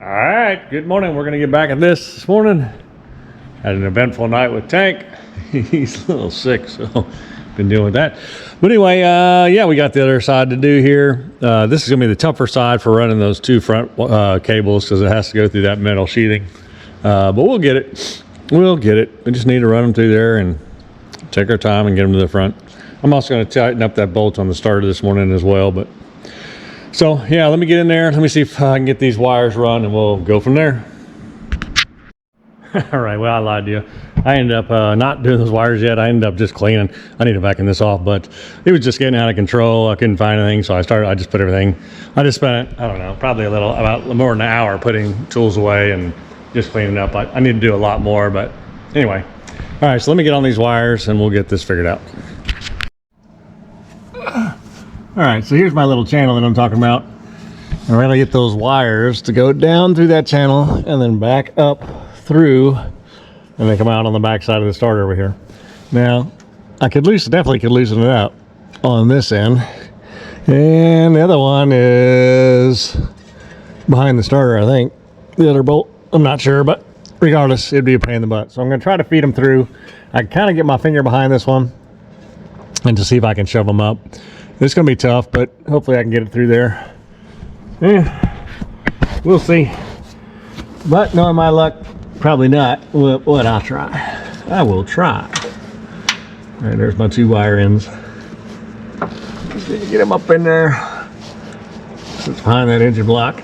All right, good morning. We're gonna get back at this morning. Had an eventful night with Tank. He's a little sick, so been dealing with that. But anyway, yeah, we got the other side to do here. This is gonna be the tougher side for running those two front cables because it has to go through that metal sheathing. But we'll get it. We'll get it. We just need to run them through there and take our time and get them to the front. I'm also going to tighten up that bolt on the starter this morning as well. But so yeah, let me get in there. Let me see if I can get these wires run and we'll go from there. All right, well, I lied to you. I ended up not doing those wires yet. I ended up just cleaning. I need to vacuum this off, but it was just getting out of control. I couldn't find anything, so I just put everything. I just spent, I don't know, probably about more than an hour putting tools away and just cleaning up. I need to do a lot more, but anyway. All right, so let me get on these wires and we'll get this figured out. All right, so here's my little channel that I'm talking about. I'm going to get those wires to go down through that channel and then back up through, and they come out on the back side of the starter over here. Now, I could definitely could loosen it out on this end, and the other one is behind the starter, I think. The other bolt, I'm not sure, but regardless, it'd be a pain in the butt. So I'm going to try to feed them through. I can kind of get my finger behind this one and to see if I can shove them up. It's going to be tough, but hopefully I can get it through there. Yeah, we'll see. But knowing my luck, probably not. What I'll try. I will try. All right, there's my two wire ends. Just need to get them up in there. It's behind that engine block,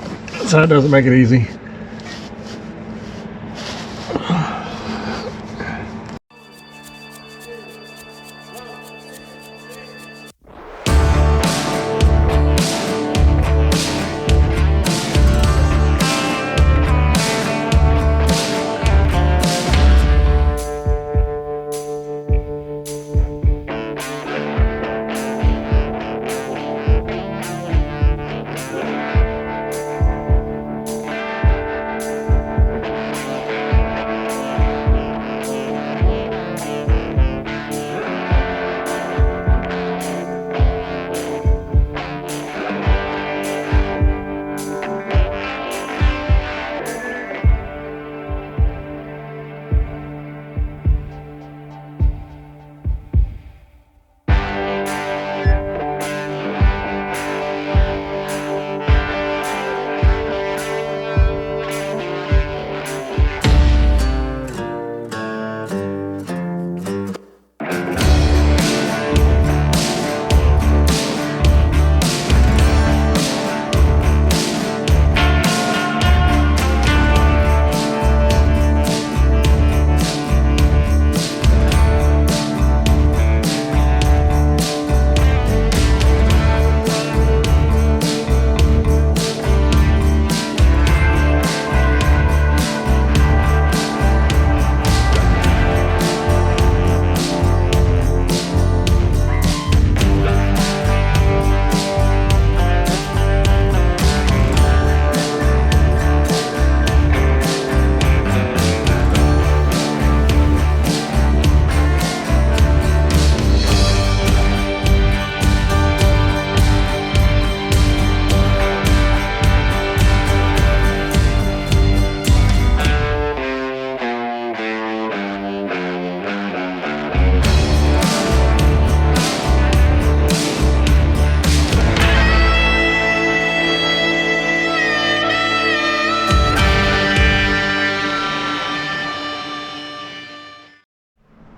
so it doesn't make it easy.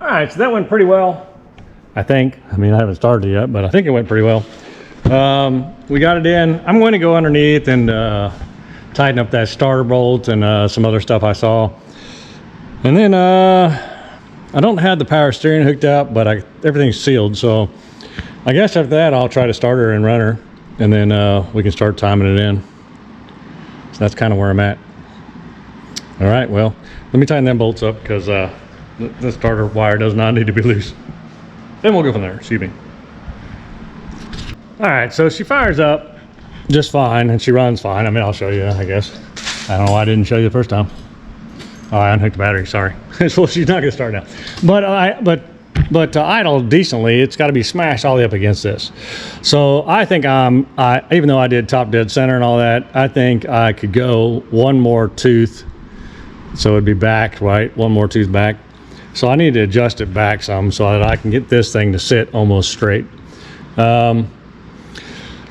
All right, so that went pretty well, I think. I mean, I haven't started yet, but I think it went pretty well. We got it in. I'm going to go underneath and tighten up that starter bolt and some other stuff I saw. And then I don't have the power steering hooked up, but everything's sealed. So I guess after that, I'll try to start her and run her, and then we can start timing it in. So that's kind of where I'm at. All right, well, let me tighten them bolts up because the starter wire does not need to be loose. Then we'll go from there. Excuse me. All right, so she fires up just fine and she runs fine. I mean, I'll show you, I guess. I don't know why I didn't show you the first time. Oh, I unhooked the battery, sorry. So she's not gonna start now. But but to idle decently, it's got to be smashed all the way up against this. So I think even though I did top dead center and all that, I think I could go one more tooth. So it'd be back, right? One more tooth back. So I need to adjust it back some so that I can get this thing to sit almost straight.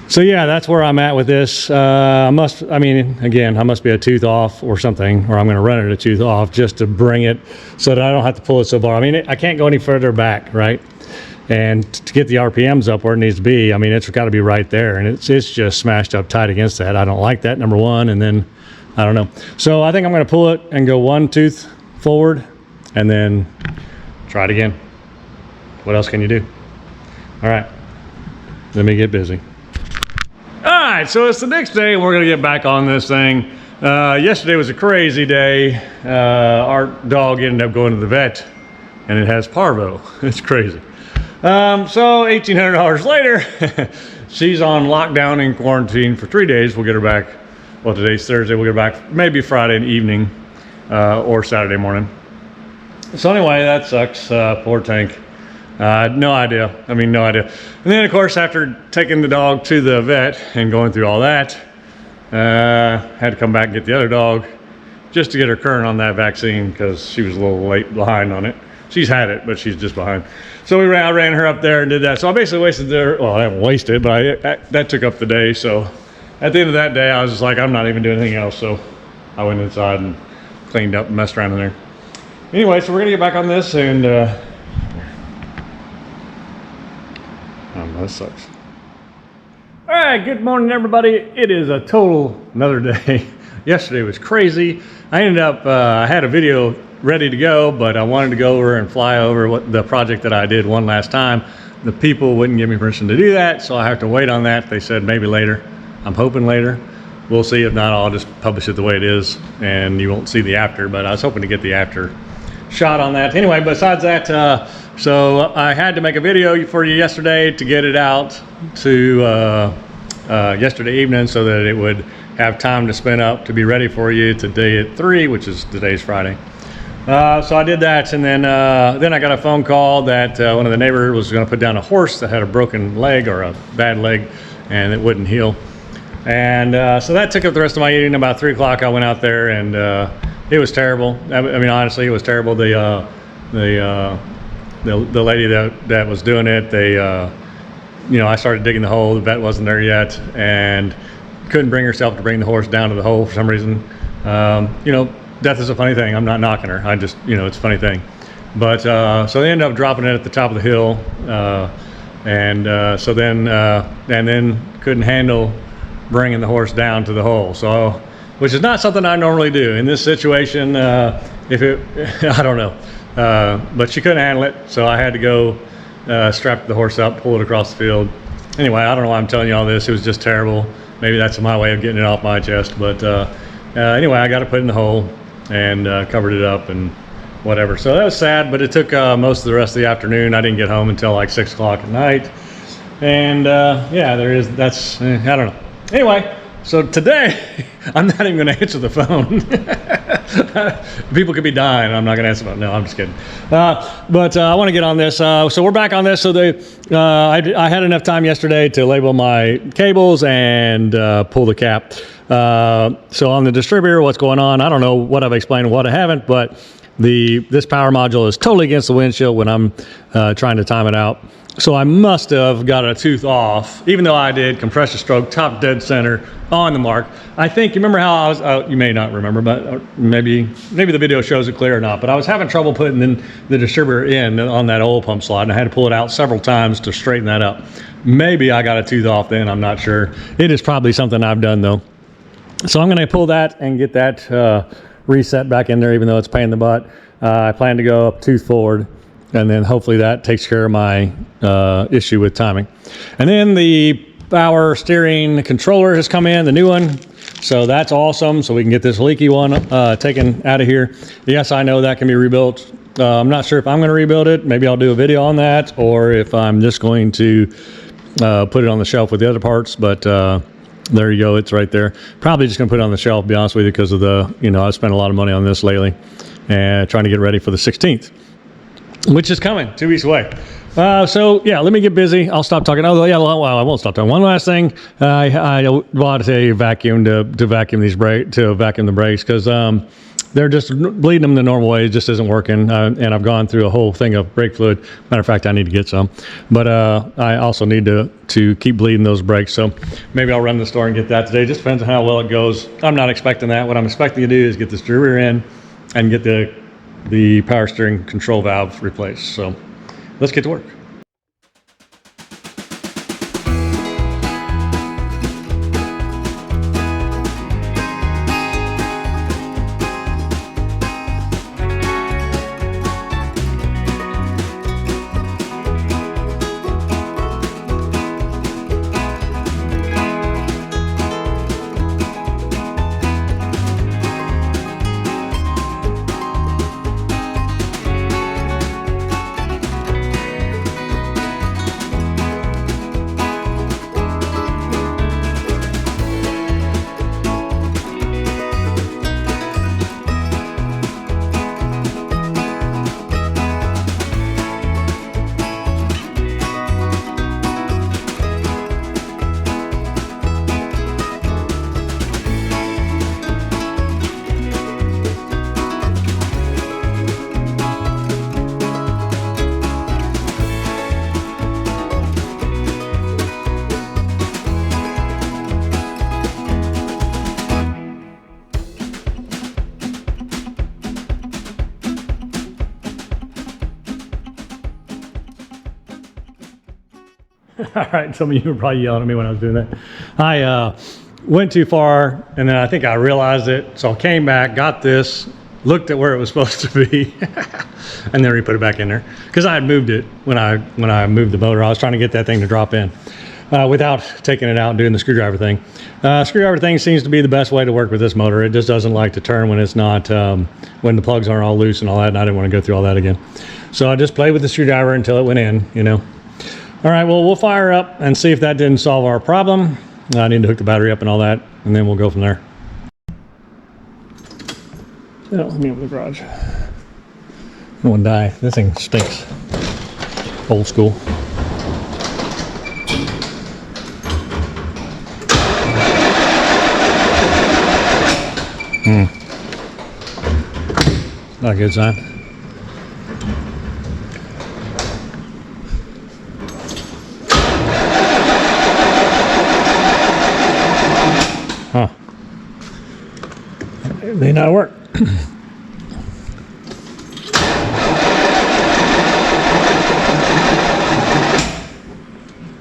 So yeah, that's where I'm at with this. I must be a tooth off or something, or I'm going to run it a tooth off just to bring it so that I don't have to pull it so far. I mean, I can't go any further back, right? And to get the RPMs up where it needs to be, I mean, it's got to be right there, and it's just smashed up tight against that. I don't like that, number one, and then I don't know. So I think I'm going to pull it and go one tooth forward, and then try it again. What else can you do? All right, let me get busy. All right, so it's the next day and we're gonna get back on this thing. Yesterday was a crazy day. Our dog ended up going to the vet and it has parvo. It's crazy. So $1,800 later, she's on lockdown and quarantine for 3 days. We'll get her back, well, today's Thursday, we'll get her back maybe Friday evening or Saturday morning. So anyway, that sucks, poor Tank. No idea. I mean, no idea. And then, of course, after taking the dog to the vet and going through all that, had to come back and get the other dog just to get her current on that vaccine because she was a little late behind on it. She's had it, but she's just behind. So I ran her up there and did that. So I basically wasted well, I haven't wasted, but that took up the day. So at the end of that day, I was just like, I'm not even doing anything else. So I went inside and cleaned up and messed around in there. Anyway, so we're going to get back on this and... that sucks. All right, good morning, everybody. It is a total another day. Yesterday was crazy. I ended up, I had a video ready to go, but I wanted to go over and fly over the project that I did one last time. The people wouldn't give me permission to do that, so I have to wait on that. They said maybe later. I'm hoping later. We'll see. If not, I'll just publish it the way it is, and you won't see the after, but I was hoping to get the after shot on that. Anyway, besides that, so I had to make a video for you yesterday to get it out to yesterday evening so that it would have time to spin up to be ready for you today at 3, which is today's Friday. So I did that, and then I got a phone call that one of the neighbors was going to put down a horse that had a broken leg or a bad leg, and it wouldn't heal. And so that took up the rest of my evening. About 3 o'clock, I went out there, and it was terrible. I mean, honestly, it was terrible. The lady that was doing it, I started digging the hole. The vet wasn't there yet, and couldn't bring herself to bring the horse down to the hole for some reason. Death is a funny thing. I'm not knocking her. I just, it's a funny thing. But so they ended up dropping it at the top of the hill, and then couldn't handle bringing the horse down to the hole. So, which is not something I normally do in this situation. I don't know, but she couldn't handle it, so I had to go strap the horse up, pull it across the field. Anyway, I don't know why I'm telling you all this. It was just terrible. Maybe that's my way of getting it off my chest. But anyway, I got it put in the hole and covered it up and whatever. So that was sad, but it took most of the rest of the afternoon. I didn't get home until like 6 o'clock at night. And yeah, I don't know. Anyway, so today, I'm not even going to answer the phone. People could be dying. I'm not going to answer the phone. No, I'm just kidding. But I want to get on this. So we're back on this. So I had enough time yesterday to label my cables and pull the cap. So on the distributor, what's going on? I don't know what I've explained and what I haven't, but this power module is totally against the windshield when I'm trying to time it out. So I must have got a tooth off, even though I did compressor stroke, top dead center on the mark. I think, you remember how I was, you may not remember, but maybe the video shows it clear or not, but I was having trouble putting the distributor in on that oil pump slot, and I had to pull it out several times to straighten that up. Maybe I got a tooth off then, I'm not sure. It is probably something I've done though. So I'm gonna pull that and get that reset back in there, even though it's a pain in the butt. I plan to go up tooth forward, and then hopefully that takes care of my issue with timing. And then the power steering controller has come in, the new one. So that's awesome. So we can get this leaky one taken out of here. Yes, I know that can be rebuilt. I'm not sure if I'm going to rebuild it. Maybe I'll do a video on that, or if I'm just going to put it on the shelf with the other parts. But there you go. It's right there. Probably just going to put it on the shelf, to be honest with you, because of I spent a lot of money on this lately and trying to get ready for the 16th. which is coming 2 weeks away. So yeah, let me get busy. I'll stop talking. Oh yeah, well, I won't stop talking. One last thing, I bought a vacuum to vacuum these vacuum the brakes, because they're just bleeding them the normal way. It just isn't working, and I've gone through a whole thing of brake fluid. Matter of fact, I need to get some, but I also need to keep bleeding those brakes. So maybe I'll run to the store and get that today. Just depends on how well it goes. I'm not expecting that. What I'm expecting to do is get this rear end and get the power steering control valve replaced. So let's get to work. All right, some of you were probably yelling at me when I was doing that. I went too far, and then I think I realized it. So I came back, got this, looked at where it was supposed to be, and then we put it back in there. Because I had moved it when I moved the motor. I was trying to get that thing to drop in without taking it out and doing the screwdriver thing. Screwdriver thing seems to be the best way to work with this motor. It just doesn't like to turn when it's not, when the plugs aren't all loose and all that, and I didn't want to go through all that again. So I just played with the screwdriver until it went in, you know. All right, well, we'll fire up and see if that didn't solve our problem. I need to hook the battery up and all that, and then we'll go from there. Yeah, let me open the garage. I don't want to die. This thing stinks. Old school. Not a good sign. Huh. It may not work.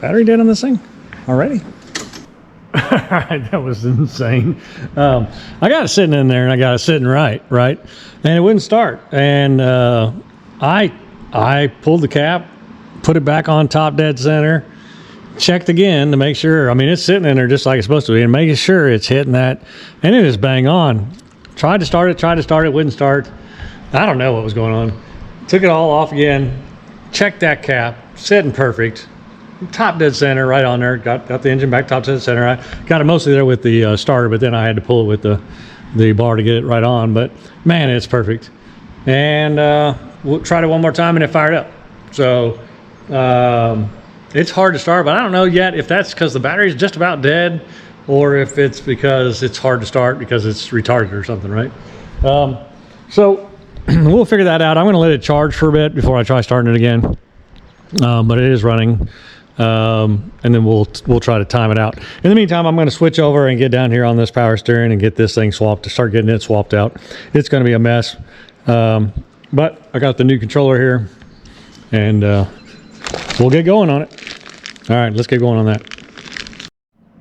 Battery dead on this thing already? Alright, that was insane. I got it sitting in there and I got it sitting right, and it wouldn't start. And I pulled the cap, put it back on top dead center, checked again to make sure. I mean, it's sitting in there just like it's supposed to be, and making sure it's hitting that, and it is bang on. Tried to start it, wouldn't start. I don't know what was going on. Took it all off again, checked that cap, sitting perfect, top dead center, right on there. Got the engine back top dead center. I got it mostly there with the starter, but then I had to pull it with the bar to get it right on. But man, it's perfect. And we'll try it one more time, and it fired up. So it's hard to start, but I don't know yet if that's because the battery is just about dead, or if it's because it's hard to start because it's retarded or something, right? So we'll figure that out. I'm going to let it charge for a bit before I try starting it again. But it is running, and then we'll try to time it out. In the meantime, I'm going to switch over and get down here on this power steering and get this thing swapped, to start getting it swapped out. It's going to be a mess, but I got the new controller here, and we'll get going on it. All right, let's get going on that.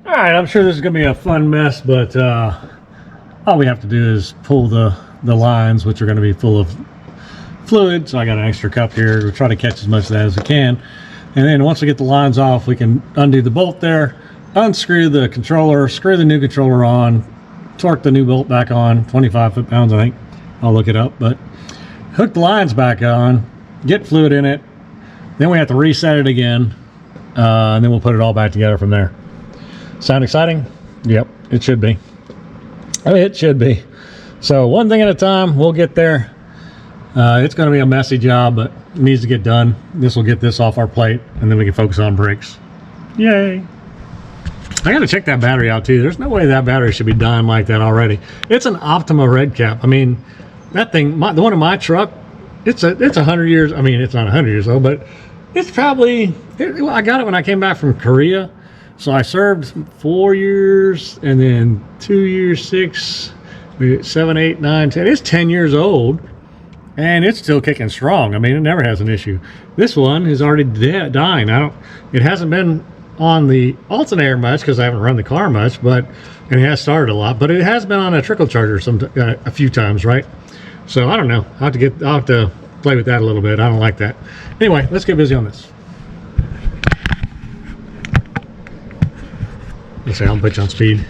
All right, I'm sure this is going to be a fun mess, but all we have to do is pull the lines, which are going to be full of fluid. So I got an extra cup here to try to catch as much of that as we can. And then once we get the lines off, we can undo the bolt there, unscrew the controller, screw the new controller on, torque the new bolt back on, 25 foot-pounds, I think. I'll look it up, but hook the lines back on, get fluid in it. Then we have to reset it again, and then we'll put it all back together from there. Sound exciting? Yep, it should be. It should be. So one thing at a time, we'll get there. It's going to be a messy job, but it needs to get done. This will get this off our plate, and then we can focus on brakes. Yay! I got to check that battery out too. There's no way that battery should be dying like that already. It's an Optima red cap. I mean, that thing, the one in my truck, it's 100 years. I mean, it's not 100 years old, but it's probably. I got it when I came back from Korea, so I served 4 years and then 2 years, 6, 7, 8, 9, 10. It's 10 years old. And it's still kicking strong. I mean, it never has an issue. This one is already dying. It hasn't been on the alternator much because I haven't run the car much, and it has started a lot. But it has been on a trickle charger a few times, right? So I don't know. I'll have to play with that a little bit. I don't like that. Anyway, let's get busy on this. Let's see. I'll put you on speed.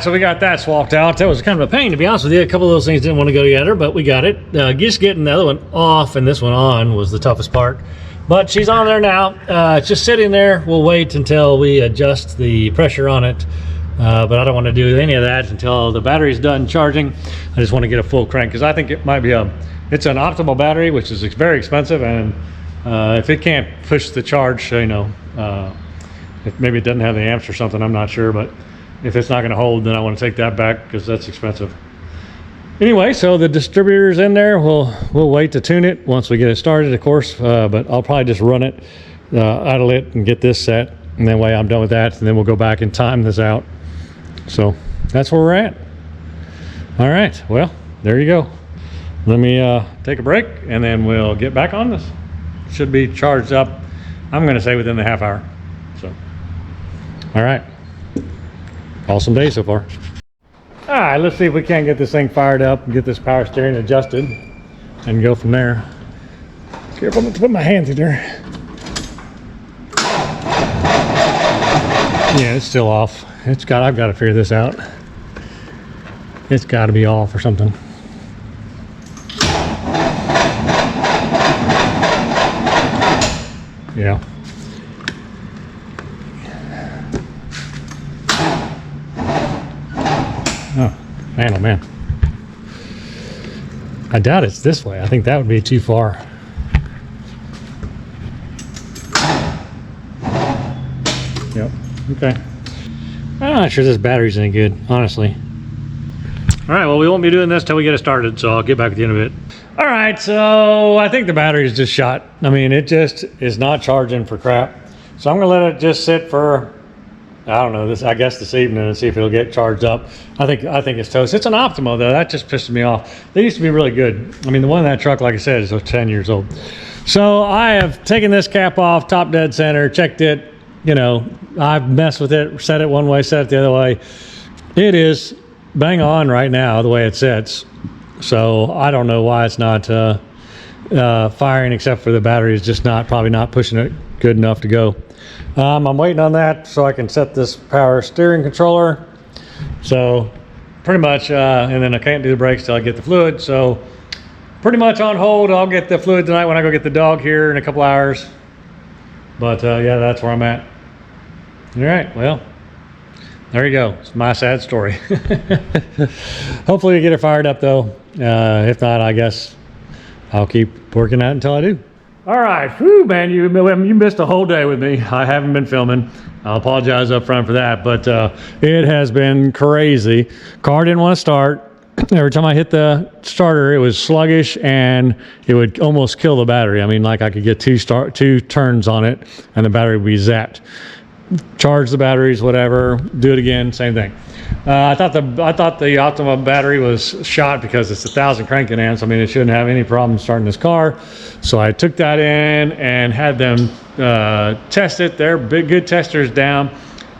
right, so we got that swapped out. That was kind of a pain, to be honest with you. A couple of those things didn't want to go together, but we got it. Just getting the other one off and this one on was the toughest part. But she's on there now. It's just sitting there. We'll wait until we adjust the pressure on it. But I don't want to do any of that until the battery's done charging. I just want to get a full crank because I think it might be it's an optimal battery, which is very expensive, and if it can't push the charge, you know, if maybe it doesn't have the amps or something, I'm not sure, but if it's not going to hold, then I want to take that back because that's expensive. Anyway, so the distributor's in there. We'll wait to tune it once we get it started, of course, but I'll probably just run it, idle it, and get this set, and then way I'm done with that, and then we'll go back and time this out. So that's where we're at. All right, well, there you go. Let me take a break and then we'll get back on this. Should be charged up, I'm gonna say within the half hour. So, all right. Awesome day so far. All right, let's see if we can't get this thing fired up and get this power steering adjusted and go from there. Careful not to put my hand through there. Yeah, it's still off. I've got to figure this out. It's got to be off or something. Yeah. Oh, man, oh man. I doubt it's this way. I think that would be too far. Yep, okay. I'm not sure this battery's any good, honestly. All right, well, we won't be doing this till we get it started, so I'll get back at the end of it. All right, so I think the battery's just shot. I mean, it just is not charging for crap. So I'm gonna let it just sit for, I don't know, I guess this evening and see if it'll get charged up. I think it's toast. It's an Optimo though, that just pisses me off. They used to be really good. I mean, the one in that truck, like I said, is 10 years old. So I have taken this cap off, top dead center, checked it, you know, I've messed with it, set it one way, set it the other way. It is bang on right now, the way it sits. So I don't know why it's not firing, except for the battery is just probably not pushing it good enough to go. I'm waiting on that so I can set this power steering controller. So pretty much, and then I can't do the brakes till I get the fluid. So pretty much on hold. I'll get the fluid tonight when I go get the dog here in a couple hours. But yeah, that's where I'm at. All right, well, there you go. It's my sad story. Hopefully we get it fired up though. If not, I guess I'll keep working at it until I do. All right, whew, man, you missed a whole day with me. I haven't been filming. I'll apologize up front for that, but it has been crazy. Car didn't want to start. Every time I hit the starter, it was sluggish and it would almost kill the battery. I mean, like I could get two turns on it and the battery would be zapped. Charge the batteries, whatever, do it again, same thing. I thought the Optima battery was shot because it's 1,000 cranking amps. I mean, it shouldn't have any problem starting this car. So I took that in and had them test it. They're good testers down,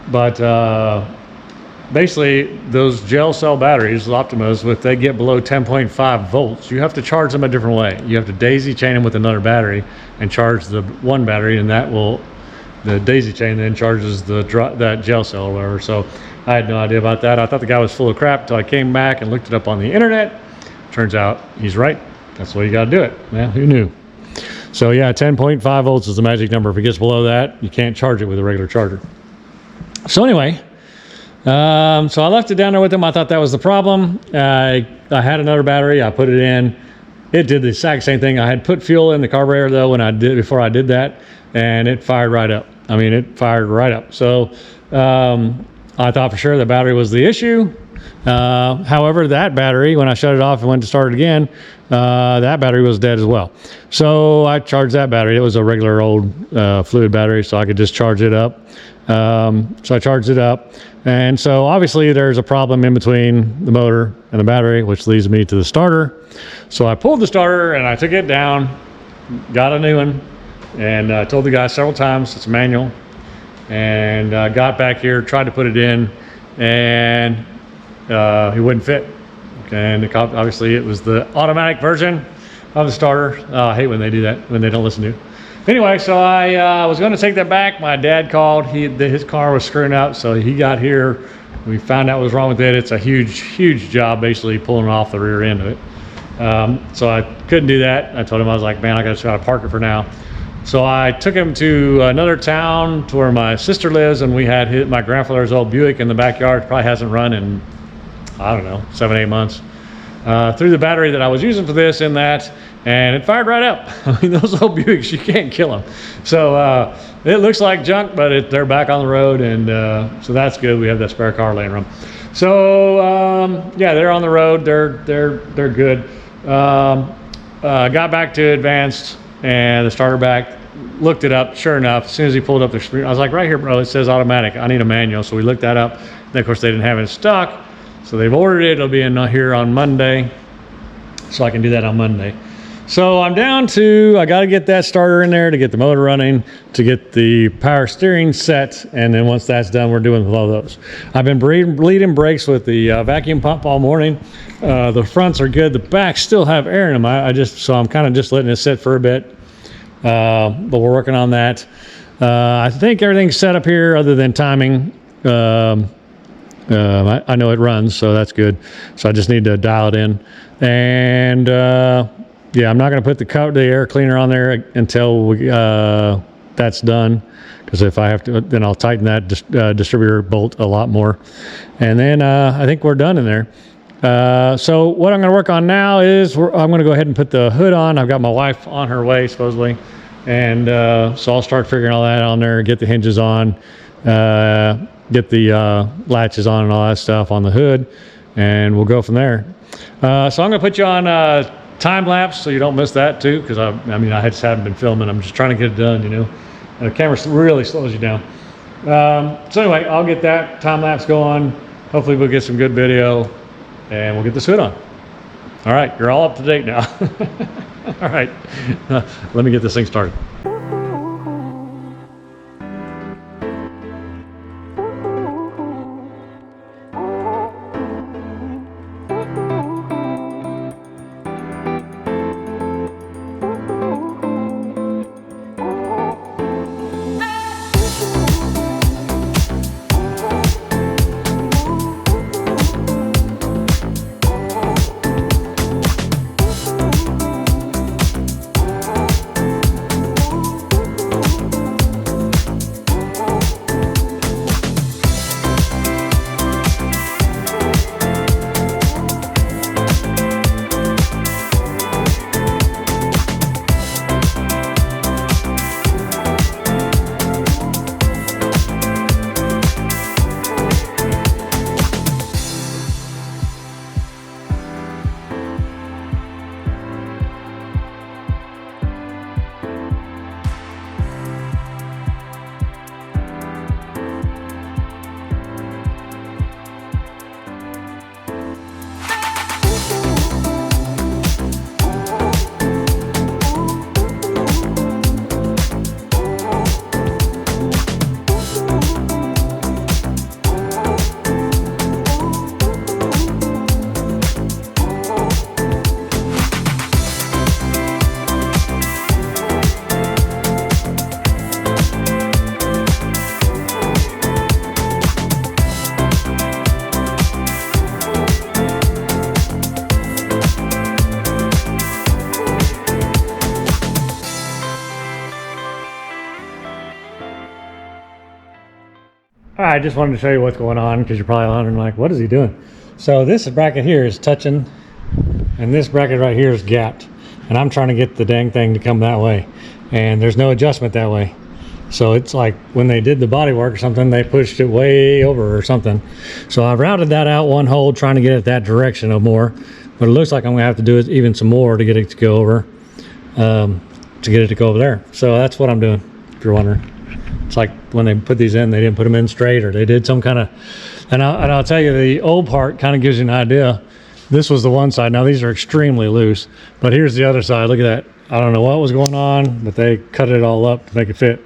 but basically those gel cell batteries, the Optimas, if they get below 10.5 volts, you have to charge them a different way. You have to daisy chain them with another battery and charge the one battery, and the daisy chain then charges that gel cell or whatever. So I had no idea about that. I thought the guy was full of crap until I came back and looked it up on the internet. Turns out he's right. That's the way you got to do it. Yeah, who knew? So yeah, 10.5 volts is the magic number. If it gets below that, you can't charge it with a regular charger. So anyway, so I left it down there with him. I thought that was the problem. I had another battery. I put it in. It did the exact same thing. I had put fuel in the carburetor though before I did that, and it fired right up. I mean, it fired right up. So I thought for sure the battery was the issue. However, that battery, when I shut it off and went to start it again, that battery was dead as well. So I charged that battery. It was a regular old fluid battery, so I could just charge it up. So I charged it up. And so obviously there's a problem in between the motor and the battery, which leads me to the starter. So I pulled the starter and I took it down, got a new one, and I told the guy several times it's manual, and got back here, tried to put it in, and he wouldn't fit. And obviously it was the automatic version of the starter. I hate when they do that, when they don't listen to you. Anyway, so I was going to take that back. My dad called. His car was screwing up, so he got here. We found out what was wrong with it. It's a huge job, basically pulling off the rear end of it. So I couldn't do that. I told him, I was like, man, I got to try to park it for now. So I took him to another town to where my sister lives, and we had my grandfather's old Buick in the backyard. Probably hasn't run in, I don't know, 7-8 months. Threw the battery that I was using for this in that, and it fired right up. I mean, those old Buicks, you can't kill them. So it looks like junk, but they're back on the road, and so that's good. We have that spare car laying around. So yeah, they're on the road. They're good. Got back to advanced and the starter back. Looked it up. Sure enough, as soon as he pulled up the screen, I was like, right here, bro, it says automatic. I need a manual. So we looked that up. And of course, they didn't have it in stock. So they've ordered it. It'll be in here on Monday. So I can do that on Monday. So I'm down to, I got to get that starter in there to get the motor running, to get the power steering set. And then once that's done, we're doing all those. I've been bleeding brakes with the vacuum pump all morning. The fronts are good. The backs still have air in them. So I'm kind of just letting it sit for a bit. But we're working on that. I think everything's set up here other than timing. I know it runs, so that's good. So I just need to dial it in. And yeah, I'm not going to put the air cleaner on there until that's done, because if I have to, then I'll tighten that distributor bolt a lot more. And then I think we're done in there. So what I'm going to work on now is I'm going to go ahead and put the hood on. I've got my wife on her way, supposedly. And so I'll start figuring all that on there, get the hinges on, get the latches on and all that stuff on the hood, and we'll go from there. So I'm going to put you on time lapse so you don't miss that too, because I just haven't been filming. I'm just trying to get it done, you know. And the camera really slows you down. So anyway, I'll get that time lapse going. Hopefully we'll get some good video, and we'll get this hood on. All right, you're all up to date now. All right, let me get this thing started. I just wanted to show you what's going on, because you're probably wondering, like, what is he doing? So this bracket here is touching, and this bracket right here is gapped, and I'm trying to get the dang thing to come that way, and there's no adjustment that way. So it's like when they did the body work or something, they pushed it way over or something. So I've routed that out one hole, trying to get it that direction or more, but it looks like I'm gonna have to do it even some more to get it to go over, there. So that's what I'm doing, if you're wondering. It's like when they put these in, they didn't put them in straight, or they did some kind of, and I'll tell you, the old part kind of gives you an idea. This was the one side. Now these are extremely loose, but here's the other side. Look at that. I don't know what was going on, but they cut it all up to make it fit.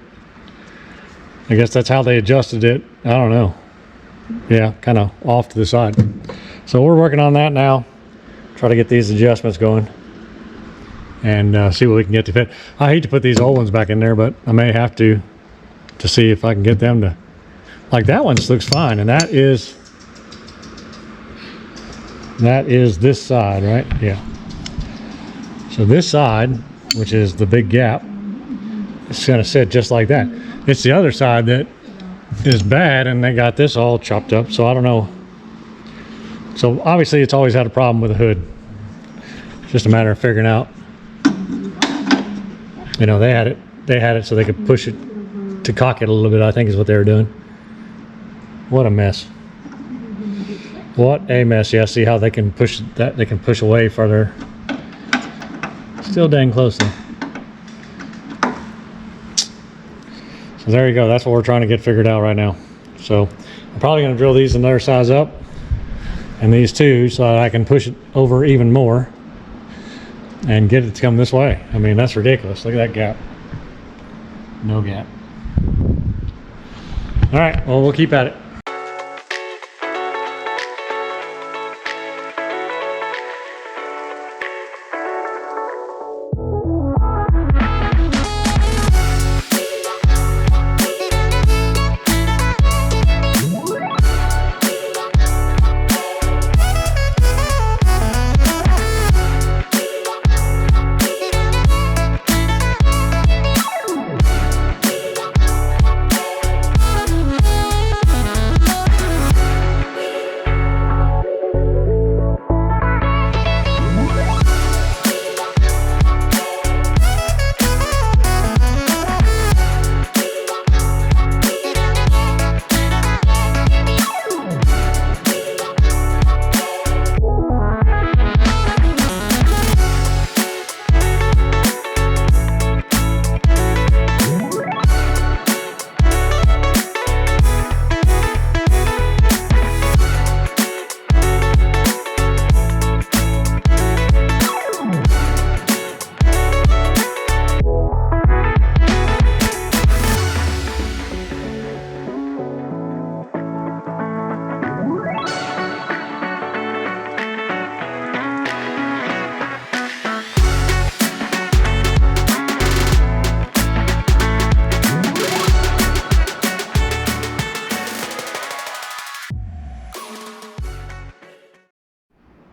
I guess that's how they adjusted it. I don't know. Yeah, kind of off to the side. So we're working on that now. Try to get these adjustments going and see what we can get to fit. I hate to put these old ones back in there, but I may have to see if I can get them to, like, that one looks fine, and that is this side, right? Yeah. So this side, which is the big gap, it's gonna sit just like that. It's the other side that is bad, and they got this all chopped up, so I don't know. So obviously it's always had a problem with the hood. It's just a matter of figuring out, you know, they had it so they could push it to cock it a little bit, I think is what they were doing. What a mess. What a mess. Yeah, see how they can push that, they can push away further. Still dang close though. So there you go. That's what we're trying to get figured out right now. So I'm probably going to drill these another size up and these two so that I can push it over even more and get it to come this way. I mean, that's ridiculous. Look at that gap. No gap. All right, well, we'll keep at it.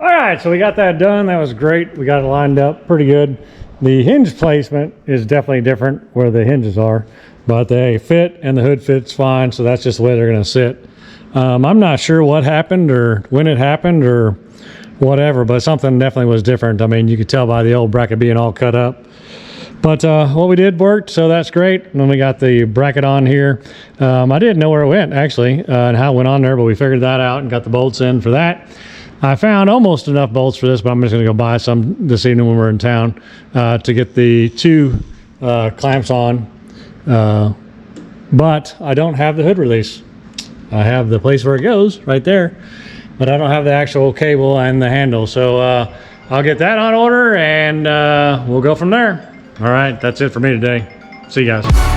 Alright, so we got that done. That was great. We got it lined up pretty good. The hinge placement is definitely different where the hinges are, but they fit and the hood fits fine, so that's just the way they're going to sit. I'm not sure what happened or when it happened or whatever, but something definitely was different. I mean, you could tell by the old bracket being all cut up. But what we did worked, so that's great. And then we got the bracket on here. I didn't know where it went, actually, and how it went on there, but we figured that out and got the bolts in for that. I found almost enough bolts for this, but I'm just going to go buy some this evening when we're in town to get the two clamps on. But I don't have the hood release. I have the place where it goes right there, but I don't have the actual cable and the handle. So I'll get that on order and we'll go from there. All right, that's it for me today. See you guys.